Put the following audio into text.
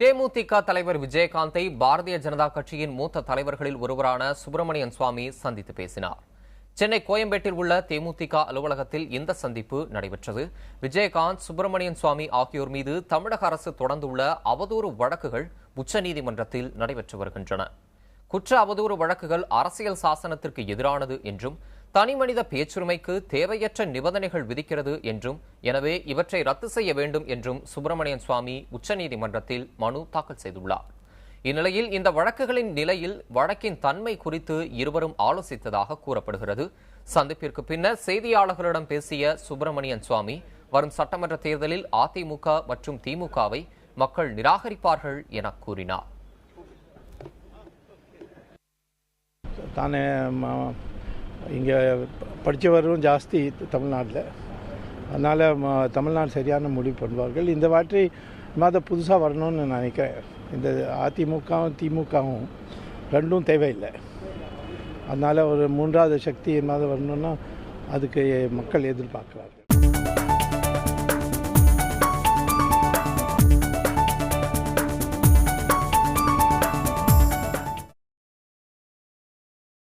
தேமுதிக தலைவர் விஜயகாந்தை பாரதிய ஜனதா கட்சியின் மூத்த தலைவர்களில் ஒருவரான சுப்பிரமணியன் சுவாமி சந்தித்து பேசினார். சென்னை கோயம்பேட்டில் உள்ள தேமுதிக அலுவலகத்தில் இந்த சந்திப்பு நடைபெற்றது. விஜயகாந்த், சுப்பிரமணியன் சுவாமி ஆகியோர் மீது தமிழக அரசு தொடர்ந்துள்ள அவதூறு வழக்குகள் உச்சநீதிமன்றத்தில் நடைபெற்று வருகின்றன. குற்ற அவதூறு வழக்குகள் அரசியல் சாசனத்திற்கு எதிரானது என்றும் தனிமனித பேச்சுரிமைக்கு தேவையற்ற நிபந்தனைகள் விதிக்கிறது என்றும், எனவே இவற்றை ரத்து செய்ய வேண்டும் என்றும் சுப்பிரமணியன் சுவாமி உச்சநீதிமன்றத்தில் மனு தாக்கல் செய்துள்ளார். இந்நிலையில் இந்த வழக்குகளின் நிலையில் வழக்கின் தன்மை குறித்து இருவரும் ஆலோசித்ததாக கூறப்படுகிறது. சந்திப்பிற்கு பின்னர் செய்தியாளர்களிடம் பேசிய சுப்பிரமணியன் சுவாமி, வரும் சட்டமன்ற தேர்தலில் அதிமுக மற்றும் திமுகவை மக்கள் நிராகரிப்பார்கள் என கூறினார். இங்கே படித்தவரும் ஜாஸ்தி தமிழ்நாட்டில், அதனால் தமிழ்நாடு சரியான முடிவு பண்ணுவார்கள். இந்த வாட்டி மாதம் புதுசாக வரணும்னு நான் நினைக்கிறேன். இந்த அதிமுகவும் திமுகவும் ரெண்டும் தேவையில்லை. அதனால் ஒரு மூன்றாவது சக்தி மாதம் வரணும்னா அதுக்கு மக்கள் எதிர்பார்க்குறாங்க.